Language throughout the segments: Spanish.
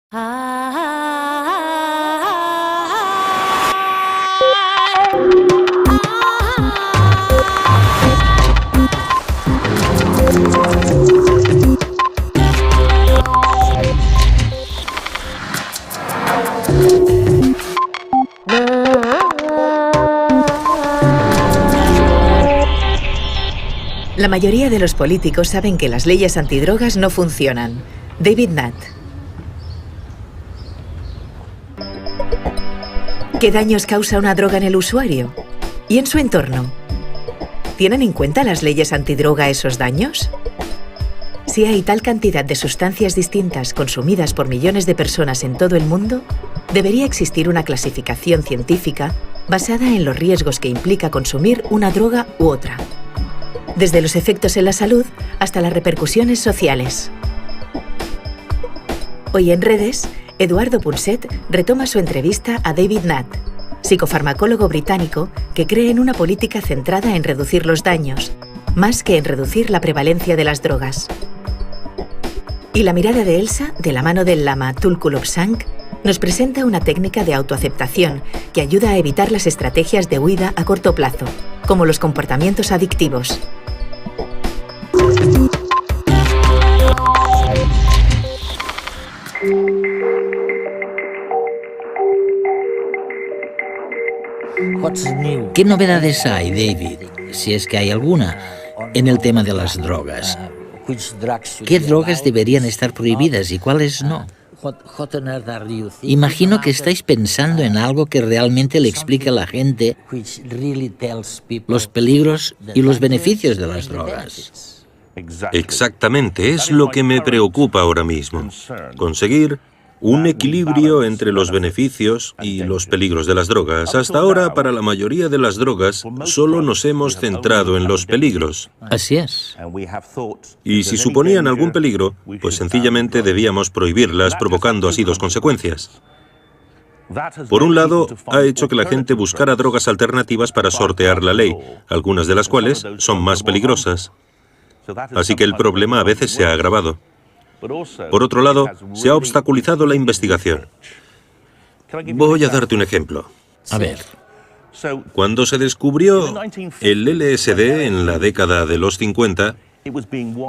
La mayoría de los políticos saben que las leyes antidrogas no funcionan. David Nutt. ¿Qué daños causa una droga en el usuario y en su entorno? ¿Tienen en cuenta las leyes antidroga esos daños? Si hay tal cantidad de sustancias distintas consumidas por millones de personas en todo el mundo, debería existir una clasificación científica basada en los riesgos que implica consumir una droga u otra, desde los efectos en la salud hasta las repercusiones sociales. Hoy en redes, Eduardo Punset retoma su entrevista a David Nutt, psicofarmacólogo británico que cree en una política centrada en reducir los daños, más que en reducir la prevalencia de las drogas. Y la mirada de Elsa, de la mano del lama Tulku Lobsang, nos presenta una técnica de autoaceptación que ayuda a evitar las estrategias de huida a corto plazo, como los comportamientos adictivos. ¿Qué novedades hay, David, si es que hay alguna, en el tema de las drogas? ¿Qué drogas deberían estar prohibidas y cuáles no? Imagino que estáis pensando en algo que realmente le explique a la gente los peligros y los beneficios de las drogas. Exactamente, es lo que me preocupa ahora mismo. Conseguir un equilibrio entre los beneficios y los peligros de las drogas. Hasta ahora, para la mayoría de las drogas, solo nos hemos centrado en los peligros. Así es. Y si suponían algún peligro, pues sencillamente debíamos prohibirlas, provocando así dos consecuencias. Por un lado, ha hecho que la gente buscara drogas alternativas para sortear la ley, algunas de las cuales son más peligrosas. Así que el problema a veces se ha agravado. Por otro lado, se ha obstaculizado la investigación. Voy a darte un ejemplo. A ver. Cuando se descubrió el LSD en la década de los 50,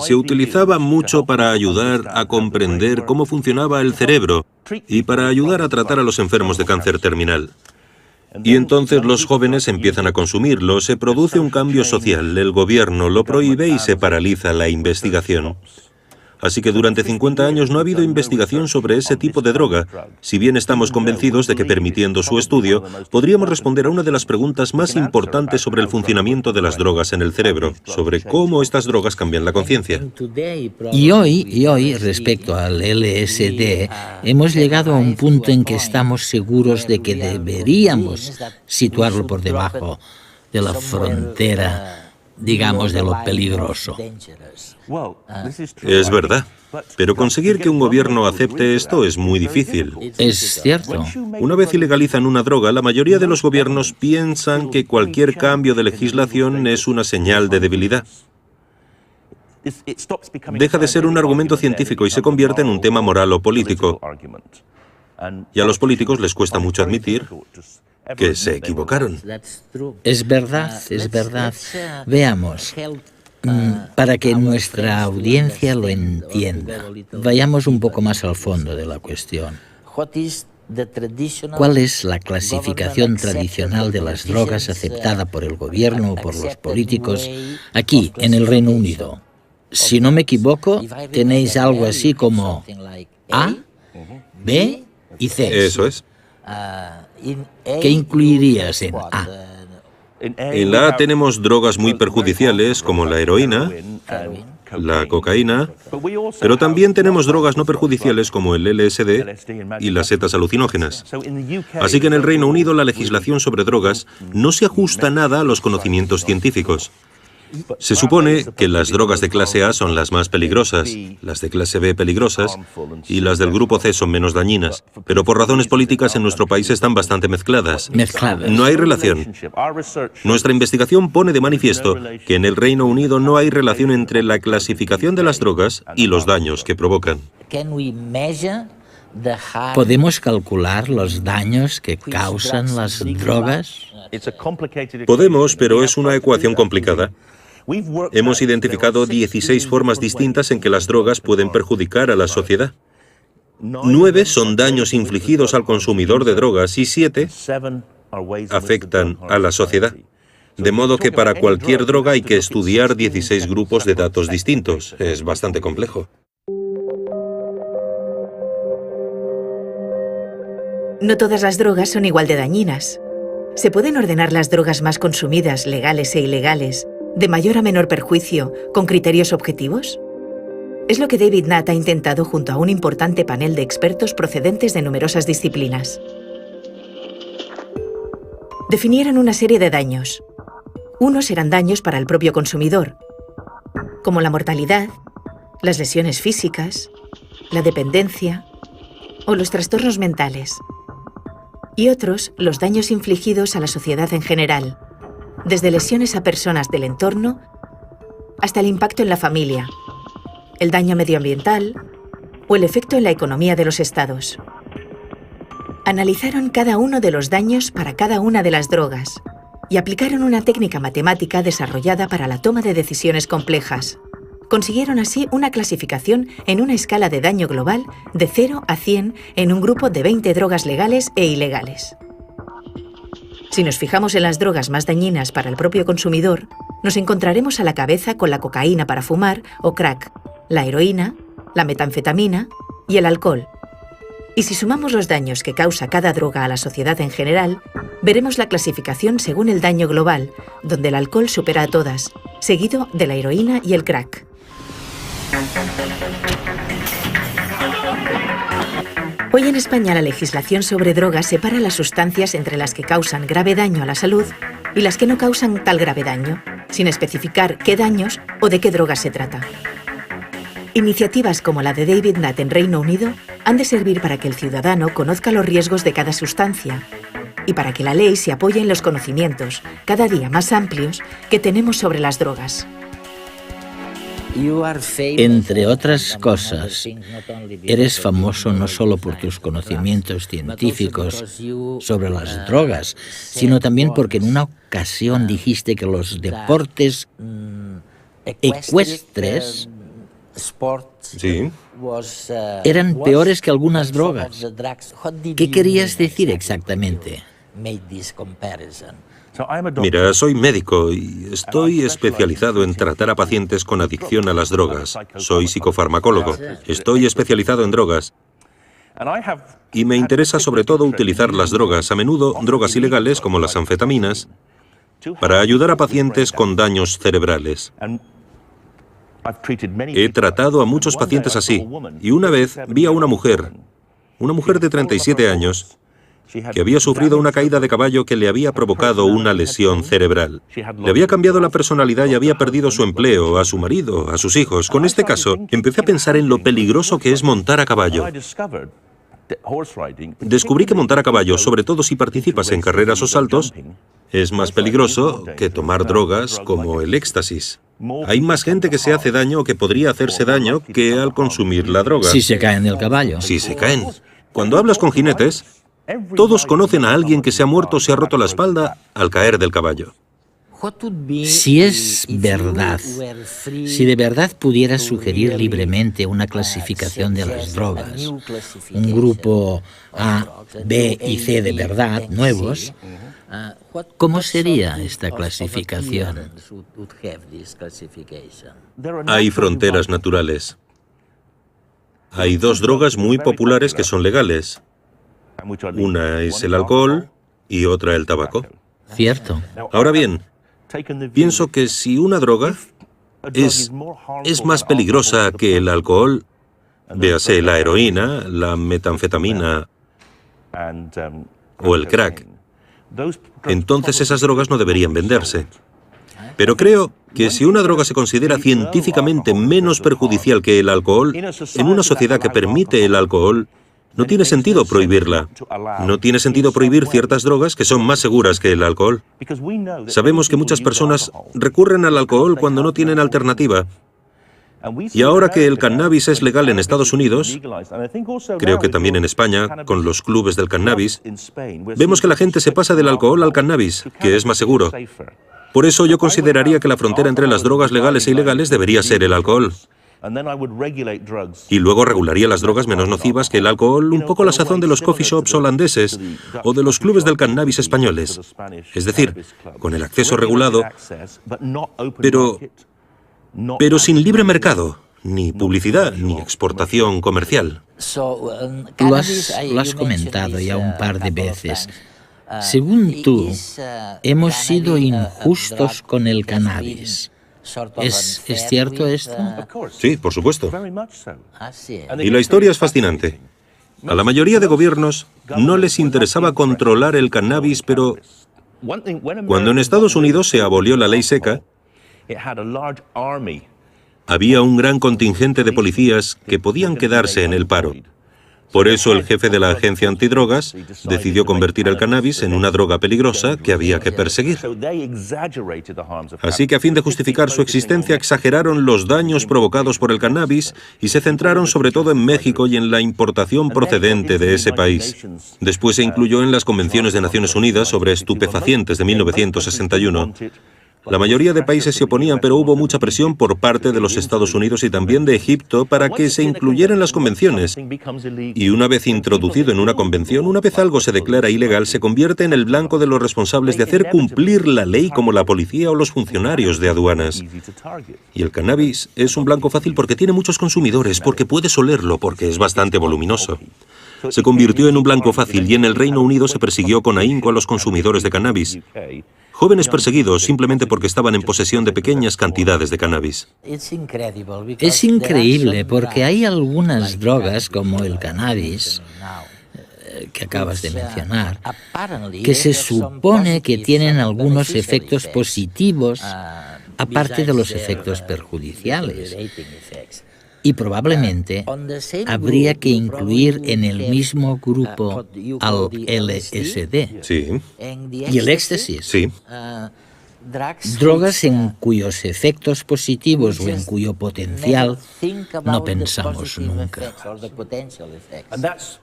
se utilizaba mucho para ayudar a comprender cómo funcionaba el cerebro y para ayudar a tratar a los enfermos de cáncer terminal. Y entonces los jóvenes empiezan a consumirlo, se produce un cambio social, el gobierno lo prohíbe y se paraliza la investigación. Así que durante 50 años no ha habido investigación sobre ese tipo de droga, si bien estamos convencidos de que permitiendo su estudio, podríamos responder a una de las preguntas más importantes sobre el funcionamiento de las drogas en el cerebro, sobre cómo estas drogas cambian la conciencia. Y hoy, respecto al LSD, hemos llegado a un punto en que estamos seguros de que deberíamos situarlo por debajo de la frontera, digamos, de lo peligroso. Es verdad, pero conseguir que un gobierno acepte esto es muy difícil. Es cierto. Una vez ilegalizan una droga, la mayoría de los gobiernos piensan que cualquier cambio de legislación es una señal de debilidad. Deja de ser un argumento científico y se convierte en un tema moral o político. Y a los políticos les cuesta mucho admitir que se equivocaron. Es verdad. Veamos. Para que nuestra audiencia lo entienda, vayamos un poco más al fondo de la cuestión. ¿Cuál es la clasificación tradicional de las drogas aceptada por el gobierno o por los políticos aquí, en el Reino Unido? Si no me equivoco, tenéis algo así como A, B y C. Eso es. ¿Qué incluirías en A? En la A tenemos drogas muy perjudiciales como la heroína, la cocaína, pero también tenemos drogas no perjudiciales como el LSD y las setas alucinógenas. Así que en el Reino Unido la legislación sobre drogas no se ajusta nada a los conocimientos científicos. Se supone que las drogas de clase A son las más peligrosas, las de clase B peligrosas y las del grupo C son menos dañinas, pero por razones políticas en nuestro país están bastante mezcladas. No hay relación. Nuestra investigación pone de manifiesto que en el Reino Unido no hay relación entre la clasificación de las drogas y los daños que provocan. ¿Podemos calcular los daños que causan las drogas? Podemos, pero es una ecuación complicada. Hemos identificado 16 formas distintas en que las drogas pueden perjudicar a la sociedad. 9 son daños infligidos al consumidor de drogas y 7 afectan a la sociedad. De modo que para cualquier droga hay que estudiar 16 grupos de datos distintos. Es bastante complejo. No todas las drogas son igual de dañinas. ¿Se pueden ordenar las drogas más consumidas, legales e ilegales, de mayor a menor perjuicio, con criterios objetivos? Es lo que David Nutt ha intentado junto a un importante panel de expertos procedentes de numerosas disciplinas. Definieron una serie de daños. Unos eran daños para el propio consumidor, como la mortalidad, las lesiones físicas, la dependencia o los trastornos mentales. Y otros, los daños infligidos a la sociedad en general, desde lesiones a personas del entorno hasta el impacto en la familia, el daño medioambiental o el efecto en la economía de los estados. Analizaron cada uno de los daños para cada una de las drogas y aplicaron una técnica matemática desarrollada para la toma de decisiones complejas. Consiguieron así una clasificación en una escala de daño global de 0 a 100 en un grupo de 20 drogas legales e ilegales. Si nos fijamos en las drogas más dañinas para el propio consumidor, nos encontraremos a la cabeza con la cocaína para fumar o crack, la heroína, la metanfetamina y el alcohol. Y si sumamos los daños que causa cada droga a la sociedad en general, veremos la clasificación según el daño global, donde el alcohol supera a todas, seguido de la heroína y el crack. Hoy en España la legislación sobre drogas separa las sustancias entre las que causan grave daño a la salud y las que no causan tal grave daño, sin especificar qué daños o de qué drogas se trata. Iniciativas como la de David Nutt en Reino Unido han de servir para que el ciudadano conozca los riesgos de cada sustancia y para que la ley se apoye en los conocimientos, cada día más amplios, que tenemos sobre las drogas. Entre otras cosas, eres famoso no solo por tus conocimientos científicos sobre las drogas, sino también porque en una ocasión dijiste que los deportes ecuestres Sí. eran peores que algunas drogas. ¿Qué querías decir exactamente? Mira, soy médico y estoy especializado en tratar a pacientes con adicción a las drogas. Soy psicofarmacólogo. Estoy especializado en drogas. Y me interesa sobre todo utilizar las drogas, a menudo drogas ilegales como las anfetaminas, para ayudar a pacientes con daños cerebrales. He tratado a muchos pacientes así, y una vez vi a una mujer de 37 años, que había sufrido una caída de caballo que le había provocado una lesión cerebral. Le había cambiado la personalidad y había perdido su empleo, a su marido, a sus hijos. Con este caso, empecé a pensar en lo peligroso que es montar a caballo. Descubrí que montar a caballo, sobre todo si participas en carreras o saltos, es más peligroso que tomar drogas como el éxtasis. Hay más gente que se hace daño o que podría hacerse daño que al consumir la droga. Si se caen del caballo. Si se caen. Cuando hablas con jinetes, todos conocen a alguien que se ha muerto o se ha roto la espalda al caer del caballo. Si es verdad, si de verdad pudieras sugerir libremente una clasificación de las drogas, un grupo A, B y C de verdad, nuevos, ¿cómo sería esta clasificación? Hay fronteras naturales. Hay dos drogas muy populares que son legales. Una es el alcohol y otra el tabaco. Cierto. Ahora bien, pienso que si una droga es más peligrosa que el alcohol, véase la heroína, la metanfetamina o el crack, entonces esas drogas no deberían venderse. Pero creo que si una droga se considera científicamente menos perjudicial que el alcohol, en una sociedad que permite el alcohol, no tiene sentido prohibirla. No tiene sentido prohibir ciertas drogas que son más seguras que el alcohol. Sabemos que muchas personas recurren al alcohol cuando no tienen alternativa. Y ahora que el cannabis es legal en Estados Unidos, creo que también en España, con los clubes del cannabis, vemos que la gente se pasa del alcohol al cannabis, que es más seguro. Por eso yo consideraría que la frontera entre las drogas legales e ilegales debería ser el alcohol. Y luego regularía las drogas menos nocivas que el alcohol, un poco la sazón de los coffee shops holandeses o de los clubes del cannabis españoles. Es decir, con el acceso regulado, pero sin libre mercado, ni publicidad, ni exportación comercial. Lo has comentado ya un par de veces. Según tú, hemos sido injustos con el cannabis. ¿Es cierto esto? Sí, por supuesto. Y la historia es fascinante. A la mayoría de gobiernos no les interesaba controlar el cannabis, pero cuando en Estados Unidos se abolió la ley seca, había un gran contingente de policías que podían quedarse en el paro. Por eso el jefe de la agencia antidrogas decidió convertir el cannabis en una droga peligrosa que había que perseguir. Así que a fin de justificar su existencia exageraron los daños provocados por el cannabis y se centraron sobre todo en México y en la importación procedente de ese país. Después se incluyó en las convenciones de Naciones Unidas sobre estupefacientes de 1961. La mayoría de países se oponían, pero hubo mucha presión por parte de los Estados Unidos y también de Egipto para que se incluyera en las convenciones. Y una vez introducido en una convención, una vez algo se declara ilegal, se convierte en el blanco de los responsables de hacer cumplir la ley, como la policía o los funcionarios de aduanas. Y el cannabis es un blanco fácil porque tiene muchos consumidores, porque puedes olerlo, porque es bastante voluminoso. Se convirtió en un blanco fácil y en el Reino Unido se persiguió con ahínco a los consumidores de cannabis. Jóvenes perseguidos simplemente porque estaban en posesión de pequeñas cantidades de cannabis. Es increíble porque hay algunas drogas como el cannabis que acabas de mencionar, que se supone que tienen algunos efectos positivos aparte de los efectos perjudiciales. Y probablemente habría que incluir en el mismo grupo al LSD. Sí. Y el éxtasis. Sí. Drogas en cuyos efectos positivos o en cuyo potencial no pensamos nunca.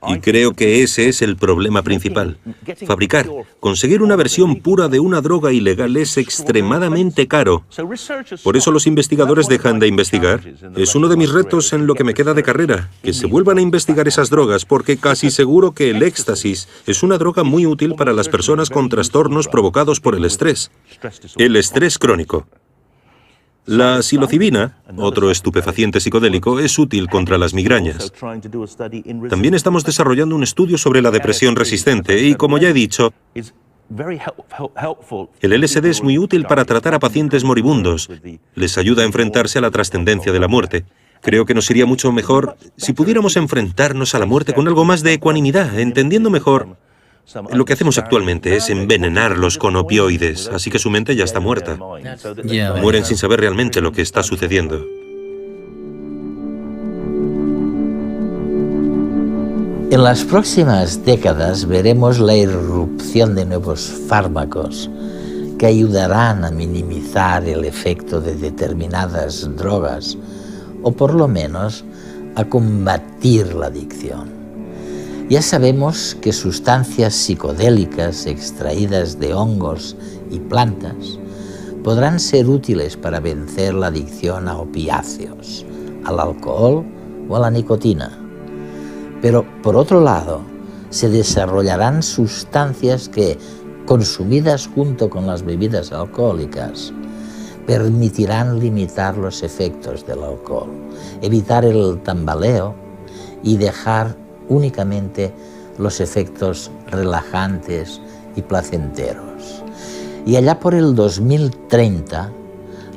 Y creo que ese es el problema principal. Conseguir una versión pura de una droga ilegal es extremadamente caro. Por eso los investigadores dejan de investigar. Es uno de mis retos en lo que me queda de carrera, que se vuelvan a investigar esas drogas, porque casi seguro que el éxtasis es una droga muy útil para las personas con trastornos provocados por el estrés. El estrés crónico. La psilocibina, otro estupefaciente psicodélico, es útil contra las migrañas. También estamos desarrollando un estudio sobre la depresión resistente y, como ya he dicho, el LSD es muy útil para tratar a pacientes moribundos. Les ayuda a enfrentarse a la trascendencia de la muerte. Creo que nos iría mucho mejor si pudiéramos enfrentarnos a la muerte con algo más de ecuanimidad, entendiendo mejor. Lo que hacemos actualmente es envenenarlos con opioides, así que su mente ya está muerta. Mueren sin saber realmente lo que está sucediendo. En las próximas décadas veremos la irrupción de nuevos fármacos que ayudarán a minimizar el efecto de determinadas drogas o por lo menos a combatir la adicción. Ya sabemos que sustancias psicodélicas extraídas de hongos y plantas podrán ser útiles para vencer la adicción a opiáceos, al alcohol o a la nicotina. Pero, por otro lado, se desarrollarán sustancias que, consumidas junto con las bebidas alcohólicas, permitirán limitar los efectos del alcohol, evitar el tambaleo y dejar únicamente los efectos relajantes y placenteros. Y allá por el 2030,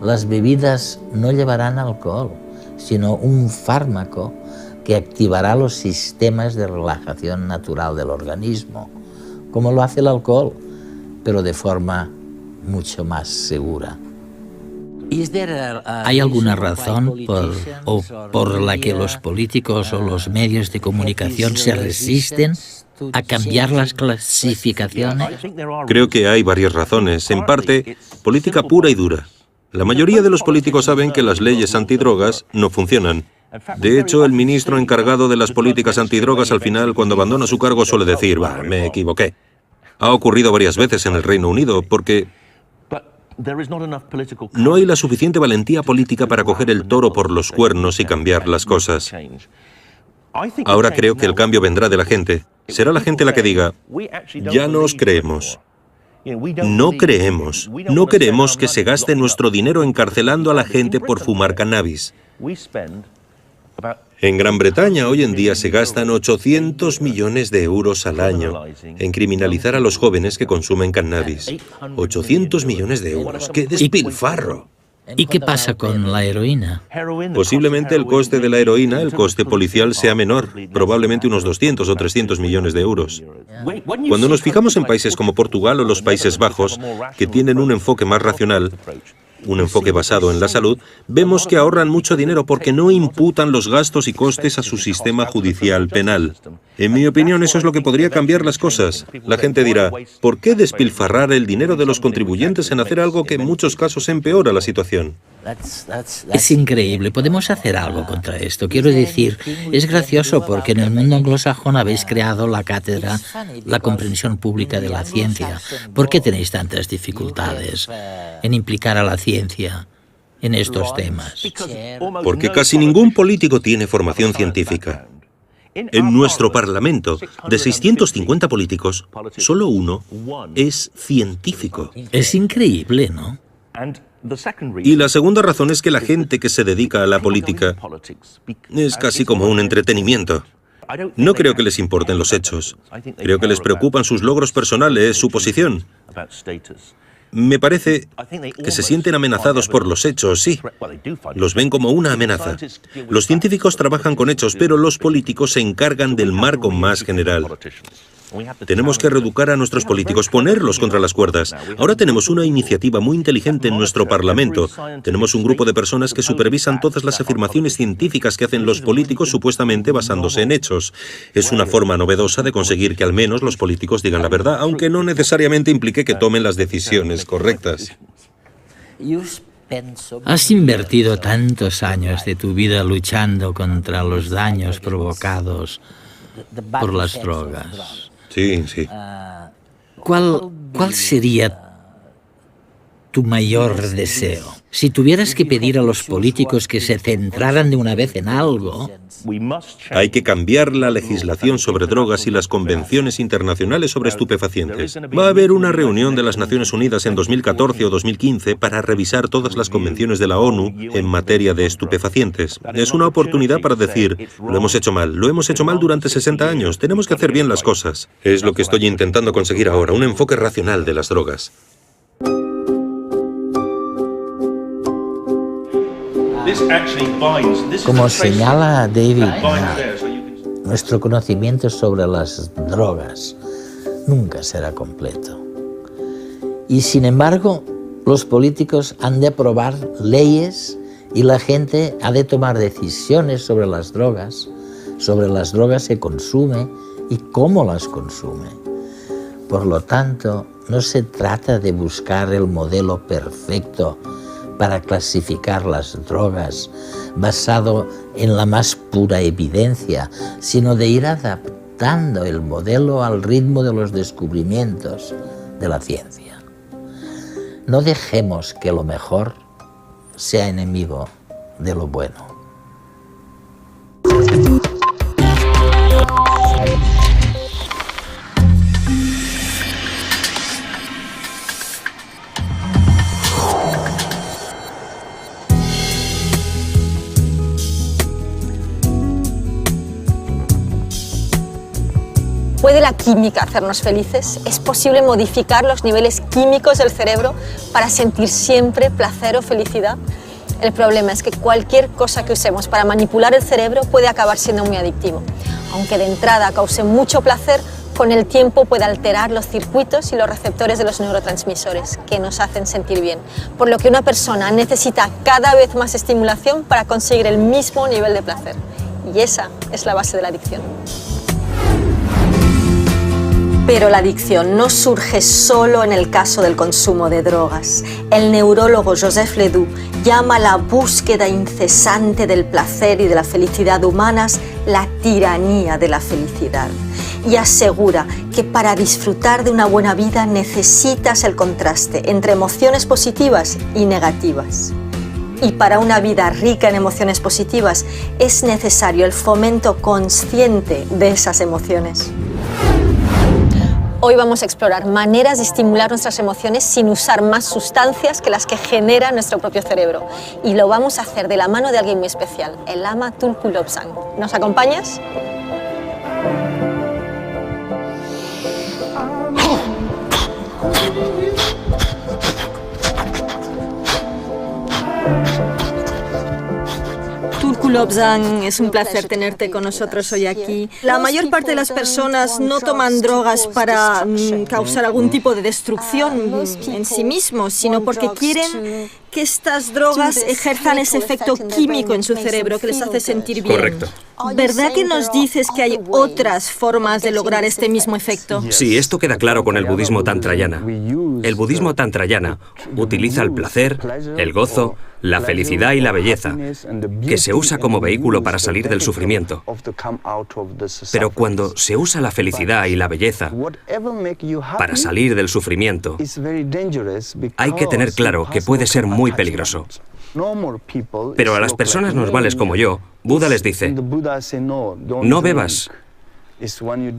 las bebidas no llevarán alcohol, sino un fármaco que activará los sistemas de relajación natural del organismo, como lo hace el alcohol, pero de forma mucho más segura. ¿Hay alguna razón por la que los políticos o los medios de comunicación se resisten a cambiar las clasificaciones? Creo que hay varias razones. En parte, política pura y dura. La mayoría de los políticos saben que las leyes antidrogas no funcionan. De hecho, el ministro encargado de las políticas antidrogas al final, cuando abandona su cargo, suele decir, me equivoqué. Ha ocurrido varias veces en el Reino Unido porque no hay la suficiente valentía política para coger el toro por los cuernos y cambiar las cosas. Ahora creo que el cambio vendrá de la gente. Será la gente la que diga, ya no os creemos. No queremos que se gaste nuestro dinero encarcelando a la gente por fumar cannabis. En Gran Bretaña hoy en día se gastan 800 millones de euros al año en criminalizar a los jóvenes que consumen cannabis. 800 millones de euros. ¡Qué despilfarro! ¿Y qué pasa con la heroína? Posiblemente el coste de la heroína, el coste policial, sea menor, probablemente unos 200 o 300 millones de euros. Cuando nos fijamos en países como Portugal o los Países Bajos, que tienen un enfoque más racional, un enfoque basado en la salud, vemos que ahorran mucho dinero porque no imputan los gastos y costes a su sistema judicial penal. En mi opinión, eso es lo que podría cambiar las cosas. La gente dirá, ¿por qué despilfarrar el dinero de los contribuyentes en hacer algo que en muchos casos empeora la situación? Es increíble. Podemos hacer algo contra esto. Quiero decir, es gracioso porque en el mundo anglosajón habéis creado la cátedra, la comprensión pública de la ciencia. ¿Por qué tenéis tantas dificultades en implicar a la ciencia en estos temas? Porque casi ningún político tiene formación científica. En nuestro Parlamento, de 650 políticos, solo uno es científico. Es increíble, ¿no? Y la segunda razón es que la gente que se dedica a la política es casi como un entretenimiento. No creo que les importen los hechos. Creo que les preocupan sus logros personales, su posición. Me parece que se sienten amenazados por los hechos, sí. Los ven como una amenaza. Los científicos trabajan con hechos, pero los políticos se encargan del marco más general. Tenemos que reeducar a nuestros políticos, ponerlos contra las cuerdas. Ahora tenemos una iniciativa muy inteligente en nuestro Parlamento. Tenemos un grupo de personas que supervisan todas las afirmaciones científicas que hacen los políticos supuestamente basándose en hechos. Es una forma novedosa de conseguir que al menos los políticos digan la verdad, aunque no necesariamente implique que tomen las decisiones correctas. Has invertido tantos años de tu vida luchando contra los daños provocados por las drogas. Sí, sí. ¿Cuál sería tu mayor deseo? Si tuvieras que pedir a los políticos que se centraran de una vez en algo... Hay que cambiar la legislación sobre drogas y las convenciones internacionales sobre estupefacientes. Va a haber una reunión de las Naciones Unidas en 2014 o 2015 para revisar todas las convenciones de la ONU en materia de estupefacientes. Es una oportunidad para decir, lo hemos hecho mal durante 60 años, tenemos que hacer bien las cosas. Es lo que estoy intentando conseguir ahora, un enfoque racional de las drogas. Como señala David, nuestro conocimiento sobre las drogas nunca será completo. Y sin embargo, los políticos han de aprobar leyes y la gente ha de tomar decisiones sobre las drogas que consume y cómo las consume. Por lo tanto, no se trata de buscar el modelo perfecto para clasificar las drogas basado en la más pura evidencia, sino de ir adaptando el modelo al ritmo de los descubrimientos de la ciencia. No dejemos que lo mejor sea enemigo de lo bueno. ¿Puede la química hacernos felices? ¿Es posible modificar los niveles químicos del cerebro para sentir siempre placer o felicidad? El problema es que cualquier cosa que usemos para manipular el cerebro puede acabar siendo muy adictivo. Aunque de entrada cause mucho placer, con el tiempo puede alterar los circuitos y los receptores de los neurotransmisores que nos hacen sentir bien, por lo que una persona necesita cada vez más estimulación para conseguir el mismo nivel de placer. Y esa es la base de la adicción. Pero la adicción no surge solo en el caso del consumo de drogas. El neurólogo Joseph Ledoux llama a la búsqueda incesante del placer y de la felicidad humanas la tiranía de la felicidad. Y asegura que para disfrutar de una buena vida necesitas el contraste entre emociones positivas y negativas. Y para una vida rica en emociones positivas es necesario el fomento consciente de esas emociones. Hoy vamos a explorar maneras de estimular nuestras emociones sin usar más sustancias que las que genera nuestro propio cerebro. Y lo vamos a hacer de la mano de alguien muy especial, el Lama Tulku Lobsang. ¿Nos acompañas? Tulku Lobsang, es un placer tenerte con nosotros hoy aquí. La mayor parte de las personas no toman drogas para causar algún tipo de destrucción en sí mismos, sino porque quieren que estas drogas ejerzan ese efecto químico en su cerebro que les hace sentir bien. Correcto. ¿Verdad que nos dices que hay otras formas de lograr este mismo efecto? Sí, esto queda claro con el budismo tantrayana. El budismo tantrayana utiliza el placer, el gozo, la felicidad y la belleza, que se usa como vehículo para salir del sufrimiento. Pero cuando se usa la felicidad y la belleza para salir del sufrimiento, hay que tener claro que puede ser muy peligroso. Pero a las personas normales como yo, Buda les dice, no bebas.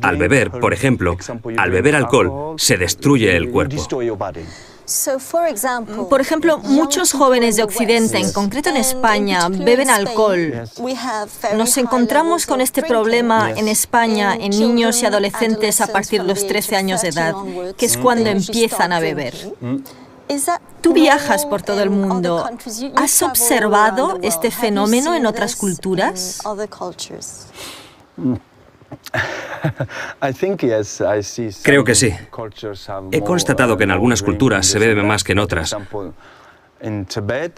Al beber, por ejemplo, al beber alcohol, se destruye el cuerpo. Por ejemplo, muchos jóvenes de Occidente, en concreto en España, beben alcohol. Nos encontramos con este problema en España en niños y adolescentes a partir de los 13 años de edad, que es cuando empiezan a beber. Tú viajas por todo el mundo. ¿Has observado este fenómeno en otras culturas? Creo que sí. He constatado que en algunas culturas se bebe más que en otras.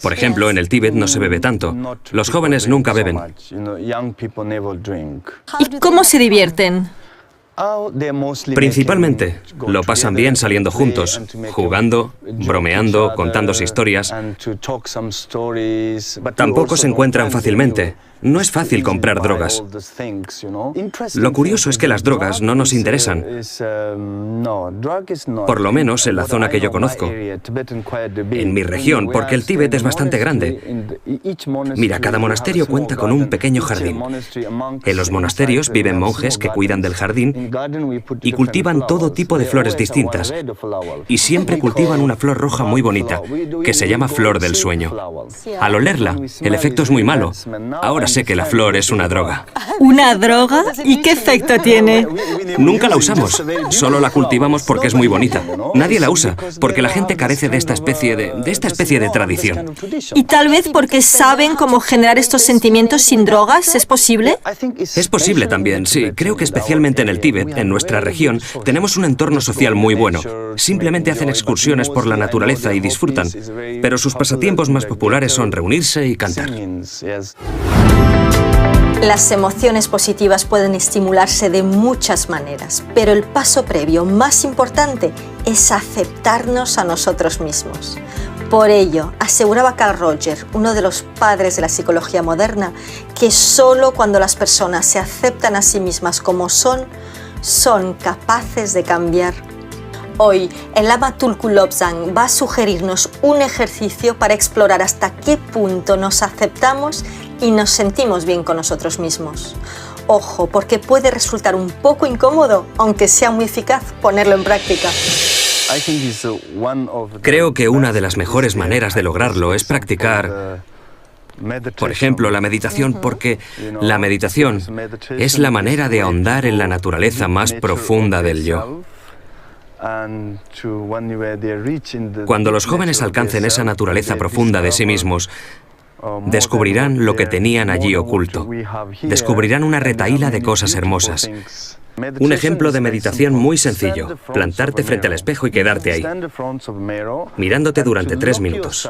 Por ejemplo, en el Tíbet no se bebe tanto. Los jóvenes nunca beben. ¿Y cómo se divierten? Principalmente, lo pasan bien saliendo juntos, jugando, bromeando, contándose historias. Tampoco se encuentran fácilmente. No es fácil comprar drogas. Lo curioso es que las drogas no nos interesan. Por lo menos en la zona que yo conozco. En mi región, porque el Tíbet es bastante grande. Mira, cada monasterio cuenta con un pequeño jardín. En los monasterios viven monjes que cuidan del jardín y cultivan todo tipo de flores distintas. Y siempre cultivan una flor roja muy bonita, que se llama flor del sueño. Al olerla, el efecto es muy malo. Ahora sé que la flor es una droga. ¿Una droga? ¿Y qué efecto tiene? Nunca la usamos, solo la cultivamos porque es muy bonita. Nadie la usa, porque la gente carece de esta especie de tradición. Y tal vez porque saben cómo generar estos sentimientos sin drogas, ¿es posible? Es posible también, sí. Creo que especialmente en el Tíbet, en nuestra región, tenemos un entorno social muy bueno. Simplemente hacen excursiones por la naturaleza y disfrutan. Pero sus pasatiempos más populares son reunirse y cantar. Las emociones positivas pueden estimularse de muchas maneras, pero el paso previo más importante es aceptarnos a nosotros mismos. Por ello, aseguraba Carl Rogers, uno de los padres de la psicología moderna, que solo cuando las personas se aceptan a sí mismas como son capaces de cambiar. Hoy, el Lama Tulku Lobsang va a sugerirnos un ejercicio para explorar hasta qué punto nos aceptamos y nos sentimos bien con nosotros mismos. Ojo, porque puede resultar un poco incómodo, aunque sea muy eficaz ponerlo en práctica. Creo que una de las mejores maneras de lograrlo es practicar, por ejemplo, la meditación, porque la meditación es la manera de ahondar en la naturaleza más profunda del yo. Cuando los jóvenes alcancen esa naturaleza profunda de sí mismos, descubrirán lo que tenían allí oculto. Descubrirán una retahíla de cosas hermosas. Un ejemplo de meditación muy sencillo: plantarte frente al espejo y quedarte ahí, mirándote durante 3 minutos.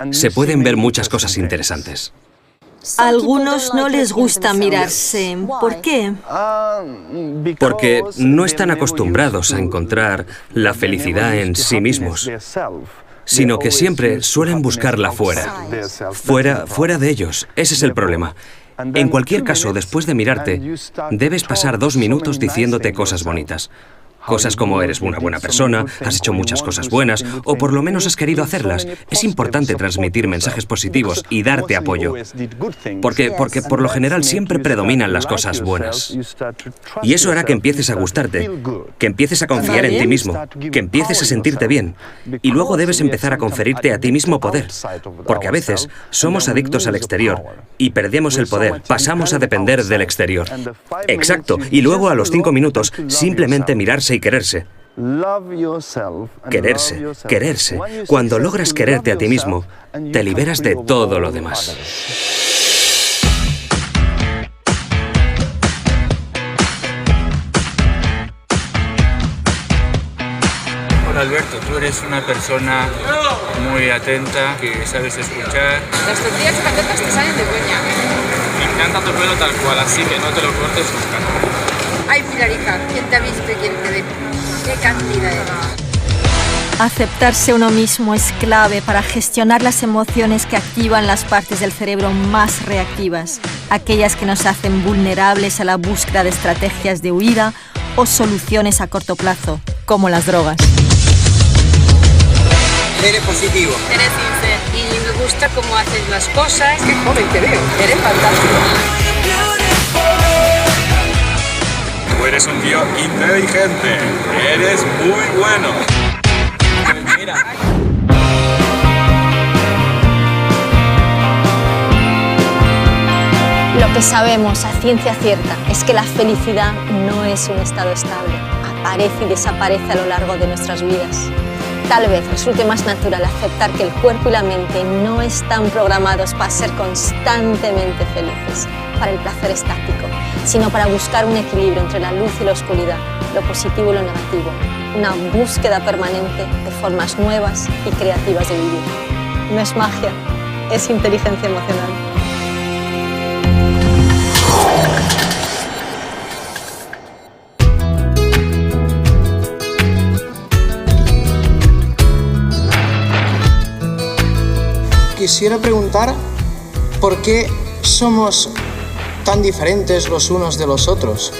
Se pueden ver muchas cosas interesantes. A algunos no les gusta mirarse. ¿Por qué? Porque no están acostumbrados a encontrar la felicidad en sí mismos, sino que siempre suelen buscarla fuera de ellos. Ese es el problema. En cualquier caso, después de mirarte, debes pasar 2 minutos diciéndote cosas bonitas. Cosas como eres una buena persona, has hecho muchas cosas buenas, o por lo menos has querido hacerlas. Es importante transmitir mensajes positivos y darte apoyo. Porque por lo general siempre predominan las cosas buenas. Y eso hará que empieces a gustarte, que empieces a confiar en ti mismo, que empieces a sentirte bien. Y luego debes empezar a conferirte a ti mismo poder. Porque a veces somos adictos al exterior y perdemos el poder, pasamos a depender del exterior. Exacto. Y luego a los 5 minutos simplemente mirarse y quererse. Quererse. Cuando logras quererte a ti mismo, te liberas de todo lo demás. Hola Alberto, tú eres una persona muy atenta, que sabes escuchar. Las tortillas patatas te salen de coña. Me encanta tu pelo tal cual, así que no te lo cortes nunca. Ay, Pilarica, ¿quién te ha visto y quién te ve? ¡Qué cantidad eres! Aceptarse uno mismo es clave para gestionar las emociones que activan las partes del cerebro más reactivas, aquellas que nos hacen vulnerables a la búsqueda de estrategias de huida o soluciones a corto plazo, como las drogas. Eres positivo. Eres sincero y me gusta cómo haces las cosas. ¡Qué joven te veo! Eres fantástico. Tú eres un tío inteligente, eres muy bueno. Mira. Lo que sabemos a ciencia cierta es que la felicidad no es un estado estable, aparece y desaparece a lo largo de nuestras vidas. Tal vez resulte más natural aceptar que el cuerpo y la mente no están programados para ser constantemente felices, para el placer estático, sino para buscar un equilibrio entre la luz y la oscuridad, lo positivo y lo negativo, una búsqueda permanente de formas nuevas y creativas de vivir. No es magia, es inteligencia emocional. Quisiera preguntar por qué somos tan diferentes los unos de los otros.